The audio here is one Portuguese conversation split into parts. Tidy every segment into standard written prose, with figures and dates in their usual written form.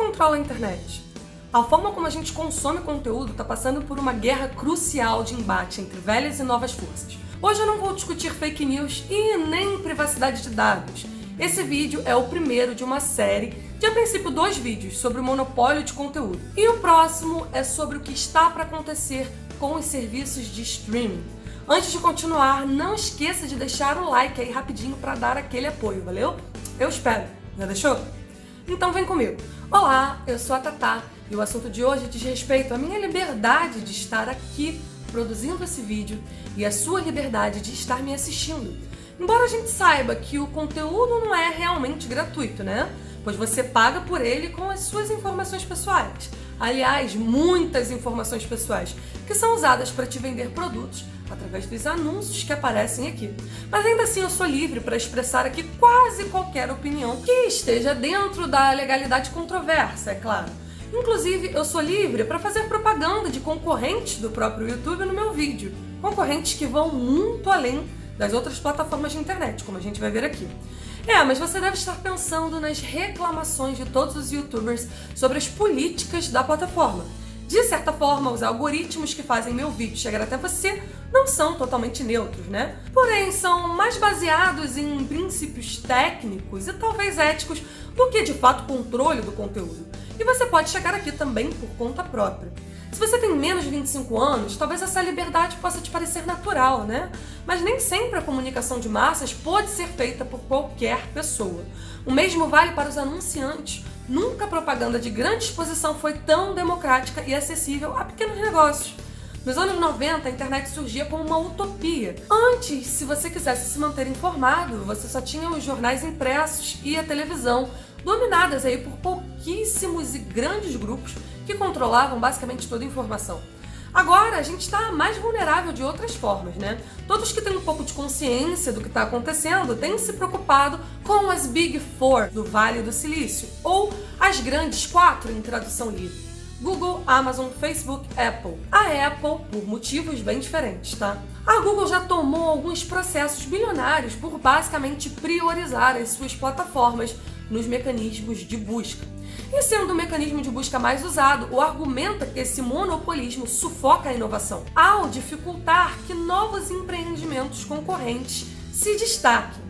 controla a internet? A forma como a gente consome conteúdo está passando por uma guerra crucial de embate entre velhas e novas forças. Hoje eu não vou discutir fake news e nem privacidade de dados. Esse vídeo é o primeiro de uma série de, a princípio, 2 vídeos sobre o monopólio de conteúdo. E o próximo é sobre o que está para acontecer com os serviços de streaming. Antes de continuar, não esqueça de deixar o like aí rapidinho para dar aquele apoio, valeu? Eu espero. Já deixou? Então vem comigo. Olá, eu sou a Tatá e o assunto de hoje diz respeito à minha liberdade de estar aqui produzindo esse vídeo e a sua liberdade de estar me assistindo. Embora a gente saiba que o conteúdo não é realmente gratuito, né? Pois você paga por ele com as suas informações pessoais. Aliás, muitas informações pessoais que são usadas para te vender produtos através dos anúncios que aparecem aqui. Mas ainda assim eu sou livre para expressar aqui quase qualquer opinião que esteja dentro da legalidade controversa, é claro. Inclusive, eu sou livre para fazer propaganda de concorrentes do próprio YouTube no meu vídeo. Concorrentes que vão muito além das outras plataformas de internet, como a gente vai ver aqui. Mas você deve estar pensando nas reclamações de todos os YouTubers sobre as políticas da plataforma. De certa forma, os algoritmos que fazem meu vídeo chegar até você não são totalmente neutros, né? Porém, são mais baseados em princípios técnicos e talvez éticos do que, de fato, controle do conteúdo. E você pode chegar aqui também por conta própria. Se você tem menos de 25 anos, talvez essa liberdade possa te parecer natural, né? Mas nem sempre a comunicação de massas pode ser feita por qualquer pessoa. O mesmo vale para os anunciantes. Nunca a propaganda de grande exposição foi tão democrática e acessível a pequenos negócios. Nos anos 90, a internet surgia como uma utopia. Antes, se você quisesse se manter informado, você só tinha os jornais impressos e a televisão, dominadas aí por pouquíssimos e grandes grupos que controlavam basicamente toda a informação. Agora, a gente está mais vulnerável de outras formas, né? Todos que têm um pouco de consciência do que está acontecendo têm se preocupado com as Big Four do Vale do Silício, ou as grandes 4 em tradução livre: Google, Amazon, Facebook, Apple. A Apple, por motivos bem diferentes, tá? A Google já tomou alguns processos bilionários por basicamente priorizar as suas plataformas nos mecanismos de busca. E sendo o mecanismo de busca mais usado, o argumento é que esse monopolismo sufoca a inovação, ao dificultar que novos empreendimentos concorrentes se destaquem.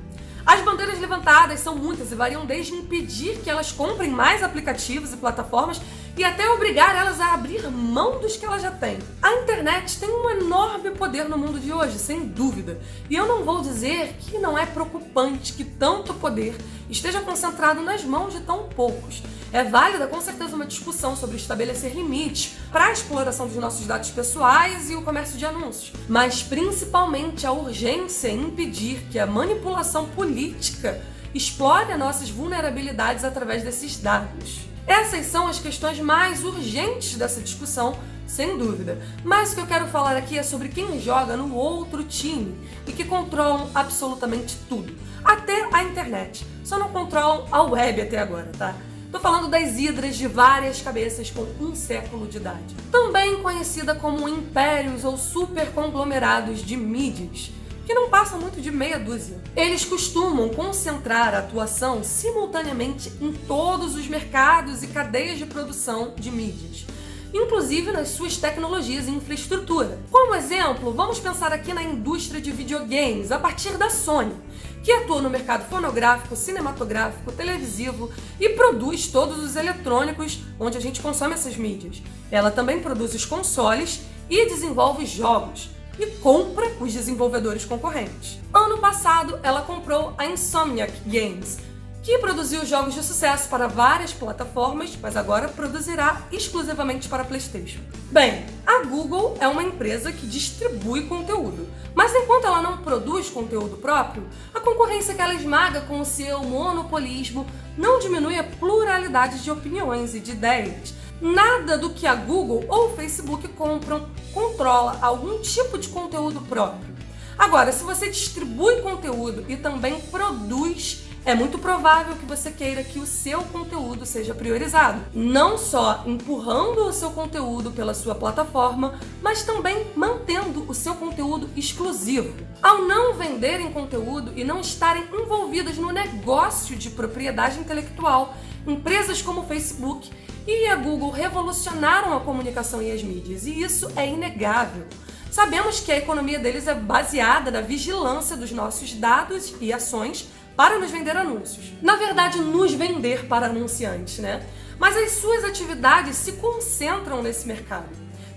As bandeiras levantadas são muitas e variam desde impedir que elas comprem mais aplicativos e plataformas e até obrigar elas a abrir mão dos que elas já têm. A internet tem um enorme poder no mundo de hoje, sem dúvida. E eu não vou dizer que não é preocupante que tanto poder esteja concentrado nas mãos de tão poucos. É válida, com certeza, uma discussão sobre estabelecer limites para a exploração dos nossos dados pessoais e o comércio de anúncios, mas principalmente a urgência em impedir que a manipulação política explore as nossas vulnerabilidades através desses dados. Essas são as questões mais urgentes dessa discussão, sem dúvida. Mas o que eu quero falar aqui é sobre quem joga no outro time e que controlam absolutamente tudo, até a internet. Só não controlam a web até agora, tá? Tô falando das hidras de várias cabeças com 1 século de idade, também conhecida como impérios ou superconglomerados de mídias, que não passam muito de meia dúzia. Eles costumam concentrar a atuação simultaneamente em todos os mercados e cadeias de produção de mídias, inclusive nas suas tecnologias e infraestrutura. Como exemplo, vamos pensar aqui na indústria de videogames, a partir da Sony, que atua no mercado fonográfico, cinematográfico, televisivo e produz todos os eletrônicos onde a gente consome essas mídias. Ela também produz os consoles e desenvolve jogos, e compra os desenvolvedores concorrentes. Ano passado, ela comprou a Insomniac Games, que produziu jogos de sucesso para várias plataformas, mas agora produzirá exclusivamente para PlayStation. Bem, a Google é uma empresa que distribui conteúdo, mas enquanto ela não produz conteúdo próprio, a concorrência que ela esmaga com o seu monopolismo não diminui a pluralidade de opiniões e de ideias. Nada do que a Google ou o Facebook compram controla algum tipo de conteúdo próprio. Agora, se você distribui conteúdo e também produz, é muito provável que você queira que o seu conteúdo seja priorizado, não só empurrando o seu conteúdo pela sua plataforma, mas também mantendo o seu conteúdo exclusivo. Ao não venderem conteúdo e não estarem envolvidas no negócio de propriedade intelectual, Empresas como o Facebook e a Google revolucionaram a comunicação e as mídias, e isso é inegável. Sabemos que a economia deles é baseada na vigilância dos nossos dados e ações para nos vender anúncios. Na verdade, nos vender para anunciantes, né? Mas as suas atividades se concentram nesse mercado.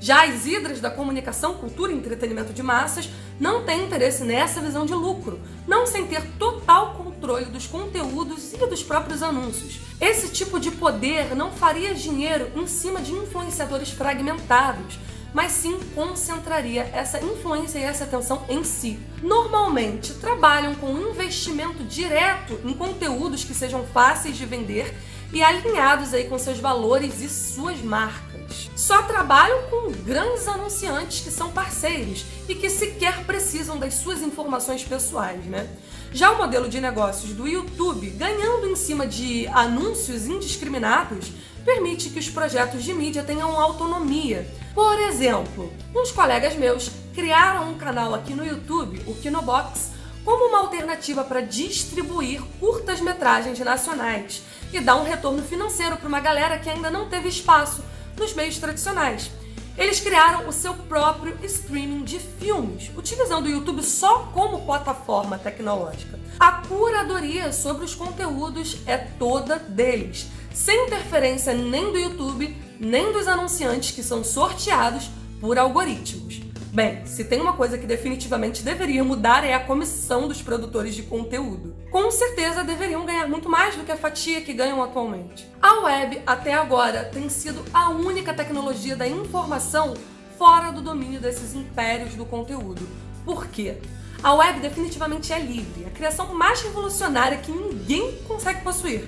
Já as hidras da comunicação, cultura e entretenimento de massas não têm interesse nessa visão de lucro, não sem ter total controle dos conteúdos e dos próprios anúncios. Esse tipo de poder não faria dinheiro em cima de influenciadores fragmentados, mas sim concentraria essa influência e essa atenção em si. Normalmente, trabalham com investimento direto em conteúdos que sejam fáceis de vender e alinhados aí com seus valores e suas marcas. Só trabalham com grandes anunciantes que são parceiros e que sequer precisam das suas informações pessoais, né? Já o modelo de negócios do YouTube, ganhando em cima de anúncios indiscriminados, permite que os projetos de mídia tenham autonomia. Por exemplo, uns colegas meus criaram um canal aqui no YouTube, o Kinobox, como uma alternativa para distribuir curtas-metragens nacionais e dar um retorno financeiro para uma galera que ainda não teve espaço nos meios tradicionais. Eles criaram o seu próprio streaming de filmes, utilizando o YouTube só como plataforma tecnológica. A curadoria sobre os conteúdos é toda deles, sem interferência nem do YouTube, nem dos anunciantes que são sorteados por algoritmos. Bem, se tem uma coisa que definitivamente deveria mudar é a comissão dos produtores de conteúdo. Com certeza deveriam ganhar muito mais do que a fatia que ganham atualmente. A web, até agora, tem sido a única tecnologia da informação fora do domínio desses impérios do conteúdo. Por quê? A web definitivamente é livre, a criação mais revolucionária que ninguém consegue possuir.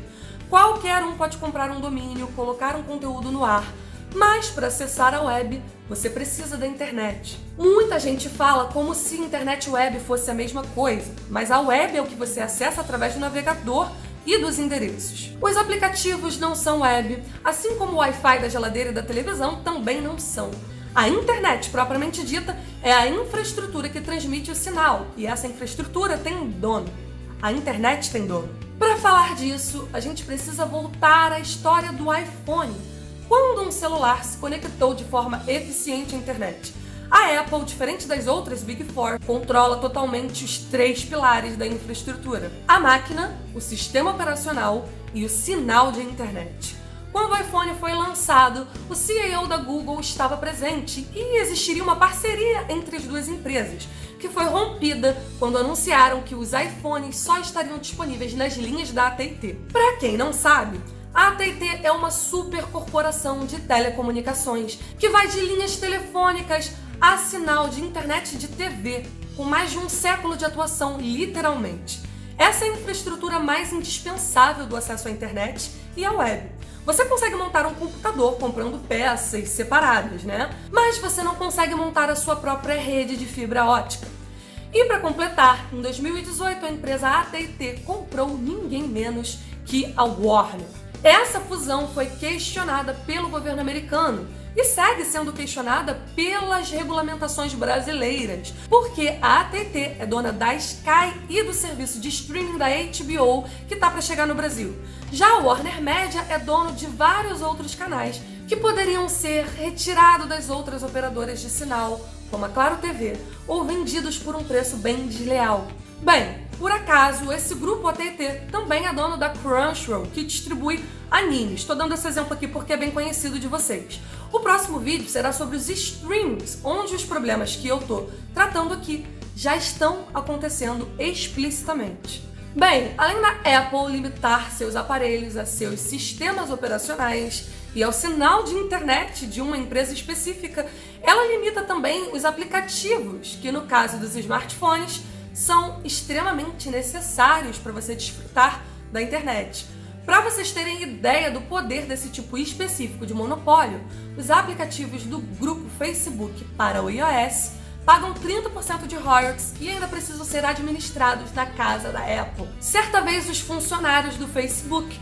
Qualquer um pode comprar um domínio, colocar um conteúdo no ar, mas para acessar a web, você precisa da internet. Muita gente fala como se internet e web fosse a mesma coisa, mas a web é o que você acessa através do navegador e dos endereços. Os aplicativos não são web, assim como o Wi-Fi da geladeira e da televisão também não são. A internet, propriamente dita, é a infraestrutura que transmite o sinal, e essa infraestrutura tem um dono. A internet tem dono. Para falar disso, a gente precisa voltar à história do iPhone. Quando um celular se conectou de forma eficiente à internet, a Apple, diferente das outras Big Four, controla totalmente os 3 pilares da infraestrutura: a máquina, o sistema operacional e o sinal de internet. Quando o iPhone foi lançado, o CEO da Google estava presente e existiria uma parceria entre as duas empresas, que foi rompida quando anunciaram que os iPhones só estariam disponíveis nas linhas da AT&T. Para quem não sabe, a AT&T é uma supercorporação de telecomunicações que vai de linhas telefônicas a sinal de internet e de TV, com mais de um século de atuação, literalmente. Essa é a infraestrutura mais indispensável do acesso à internet e à web. Você consegue montar um computador comprando peças separadas, né? Mas você não consegue montar a sua própria rede de fibra ótica. E para completar, em 2018 a empresa AT&T comprou ninguém menos que a Warner. Essa fusão foi questionada pelo governo americano e segue sendo questionada pelas regulamentações brasileiras, porque a AT&T é dona da Sky e do serviço de streaming da HBO que está para chegar no Brasil. Já a Warner Media é dono de vários outros canais que poderiam ser retirados das outras operadoras de sinal, como a Claro TV, ou vendidos por um preço bem desleal. Bem, por acaso, esse grupo AT&T também é dono da Crunchyroll, que distribui animes. Estou dando esse exemplo aqui porque é bem conhecido de vocês. O próximo vídeo será sobre os streams, onde os problemas que eu estou tratando aqui já estão acontecendo explicitamente. Bem, além da Apple limitar seus aparelhos a seus sistemas operacionais e ao sinal de internet de uma empresa específica, ela limita também os aplicativos, que no caso dos smartphones, são extremamente necessários para você desfrutar da internet. Para vocês terem ideia do poder desse tipo específico de monopólio, os aplicativos do grupo Facebook para o iOS pagam 30% de royalties e ainda precisam ser administrados na casa da Apple. Certa vez, os funcionários do Facebook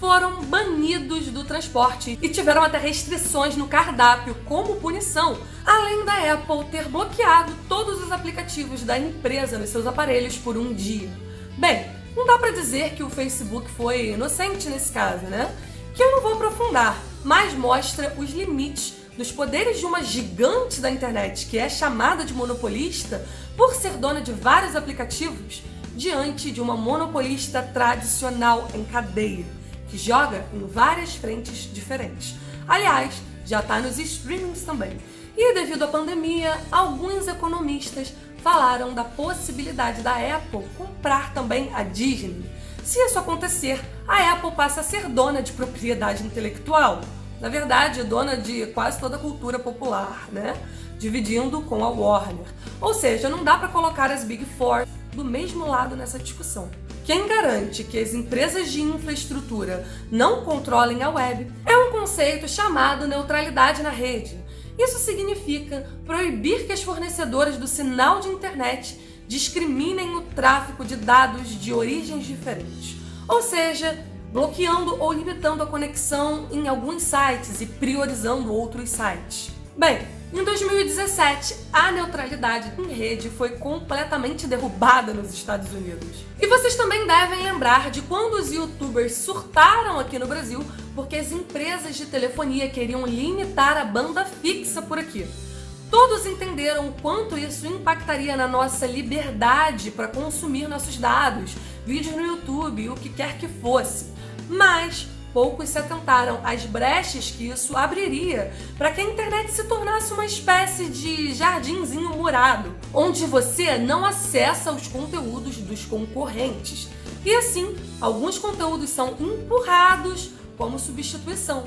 foram banidos do transporte e tiveram até restrições no cardápio como punição, além da Apple ter bloqueado todos os aplicativos da empresa nos seus aparelhos por um dia. Bem, não dá pra dizer que o Facebook foi inocente nesse caso, né? que eu não vou aprofundar, mas mostra os limites dos poderes de uma gigante da internet que é chamada de monopolista por ser dona de vários aplicativos diante de uma monopolista tradicional em cadeia, que joga em várias frentes diferentes. Aliás, já está nos streamings também. E devido à pandemia, alguns economistas falaram da possibilidade da Apple comprar também a Disney. Se isso acontecer, a Apple passa a ser dona de propriedade intelectual. Na verdade, dona de quase toda a cultura popular, né? Dividindo com a Warner. Ou seja, não dá para colocar as Big Four do mesmo lado nessa discussão. Quem garante que as empresas de infraestrutura não controlem a web é um conceito chamado neutralidade na rede. Isso significa proibir que as fornecedoras do sinal de internet discriminem o tráfego de dados de origens diferentes. Ou seja, bloqueando ou limitando a conexão em alguns sites e priorizando outros sites. Bem, em 2017, a neutralidade em rede foi completamente derrubada nos Estados Unidos. E vocês também devem lembrar de quando os youtubers surtaram aqui no Brasil porque as empresas de telefonia queriam limitar a banda fixa por aqui. Todos entenderam o quanto isso impactaria na nossa liberdade para consumir nossos dados, vídeos no YouTube, o que quer que fosse. Mas poucos se atentaram às brechas que isso abriria para que a internet se tornasse uma espécie de jardinzinho murado, onde você não acessa os conteúdos dos concorrentes. E assim, alguns conteúdos são empurrados como substituição.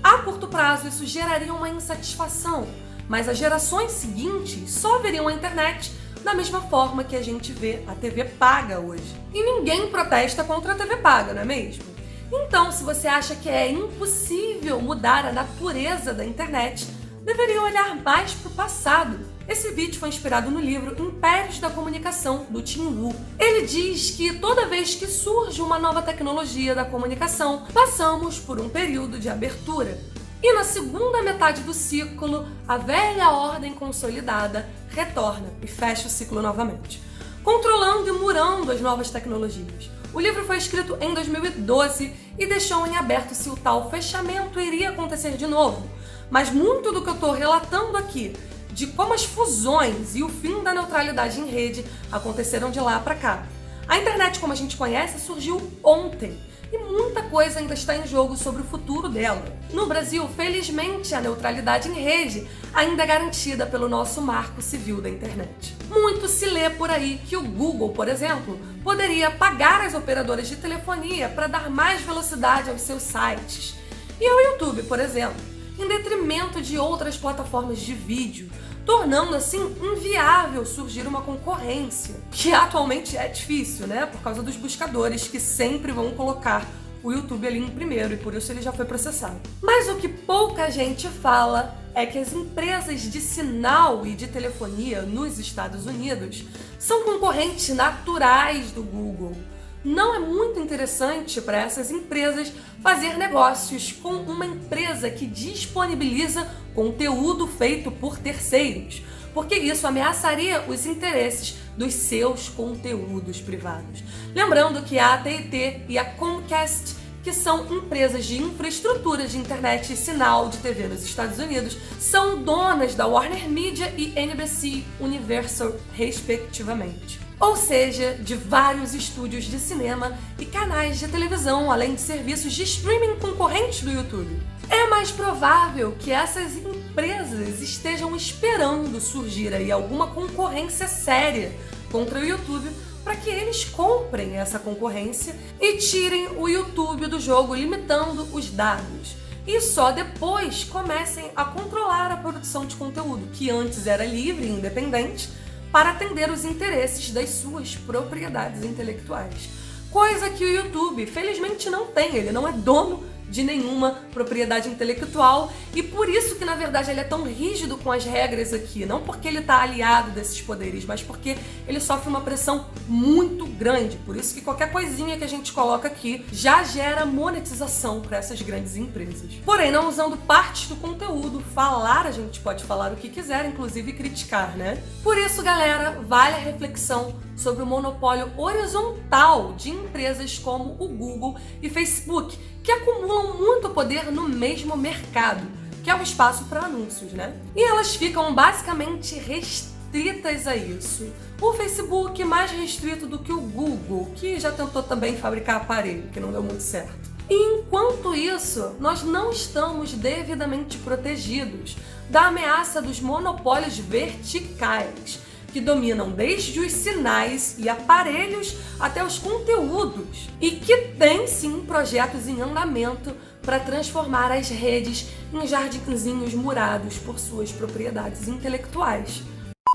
A curto prazo, isso geraria uma insatisfação, mas as gerações seguintes só veriam a internet da mesma forma que a gente vê a TV paga hoje. E ninguém protesta contra a TV paga, não é mesmo? Então, se você acha que é impossível mudar a natureza da internet, deveria olhar mais para o passado. Esse vídeo foi inspirado no livro Impérios da Comunicação, do Tim Wu. Ele diz que toda vez que surge uma nova tecnologia da comunicação, passamos por um período de abertura. E na segunda metade do ciclo, a velha ordem consolidada retorna e fecha o ciclo novamente, controlando e murando as novas tecnologias. O livro foi escrito em 2012 e deixou em aberto se o tal fechamento iria acontecer de novo. Mas muito do que eu estou relatando aqui, de como as fusões e o fim da neutralidade em rede aconteceram de lá para cá. A internet, como a gente conhece, surgiu ontem e muita coisa ainda está em jogo sobre o futuro dela. No Brasil, felizmente, a neutralidade em rede ainda é garantida pelo nosso Marco Civil da internet. Muito se lê por aí que o Google, por exemplo, poderia pagar as operadoras de telefonia para dar mais velocidade aos seus sites. E ao YouTube, por exemplo, em detrimento de outras plataformas de vídeo, tornando assim inviável surgir uma concorrência, que atualmente é difícil, né? Por causa dos buscadores que sempre vão colocar o YouTube ali em primeiro e por isso ele já foi processado. Mas o que pouca gente fala é que as empresas de sinal e de telefonia nos Estados Unidos são concorrentes naturais do Google. Não é muito interessante para essas empresas fazer negócios com uma empresa que disponibiliza conteúdo feito por terceiros, porque isso ameaçaria os interesses dos seus conteúdos privados. Lembrando que a AT&T e a Comcast, que são empresas de infraestrutura de internet e sinal de TV nos Estados Unidos, são donas da Warner Media e NBC Universal, respectivamente. Ou seja, de vários estúdios de cinema e canais de televisão, além de serviços de streaming concorrentes do YouTube. É mais provável que essas empresas estejam esperando surgir aí alguma concorrência séria contra o YouTube para que eles comprem essa concorrência e tirem o YouTube do jogo, limitando os dados. E só depois comecem a controlar a produção de conteúdo, que antes era livre e independente, para atender os interesses das suas propriedades intelectuais. Coisa que o YouTube, felizmente, não tem. Ele não é dono de nenhuma propriedade intelectual e por isso que, na verdade, ele é tão rígido com as regras aqui. Não porque ele está aliado desses poderes, mas porque ele sofre uma pressão muito grande. Por isso que qualquer coisinha que a gente coloca aqui já gera monetização para essas grandes empresas. Porém, não usando partes do conteúdo, falar, a gente pode falar o que quiser, inclusive criticar, né? Por isso, galera, vale a reflexão sobre o monopólio horizontal de empresas como o Google e Facebook, que acumulam muito poder no mesmo mercado, que é o espaço para anúncios, né? E elas ficam basicamente restritas a isso. O Facebook mais restrito do que o Google, que já tentou também fabricar aparelho, que não deu muito certo. E enquanto isso, nós não estamos devidamente protegidos da ameaça dos monopólios verticais, que dominam desde os sinais e aparelhos até os conteúdos, e que tem sim projetos em andamento para transformar as redes em jardinzinhos murados por suas propriedades intelectuais.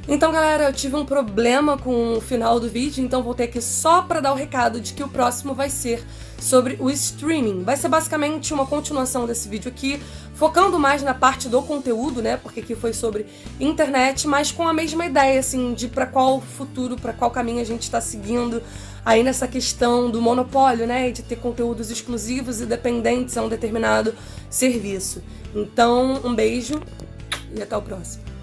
Então, galera, eu tive um problema com o final do vídeo, então voltei aqui só para dar o recado de que o próximo vai ser sobre o streaming. Vai ser basicamente uma continuação desse vídeo aqui, focando mais na parte do conteúdo, né? Porque aqui foi sobre internet, mas com a mesma ideia, assim, de para qual futuro, para qual caminho a gente está seguindo aí nessa questão do monopólio, né? De ter conteúdos exclusivos e dependentes a um determinado serviço. Então, um beijo e até o próximo.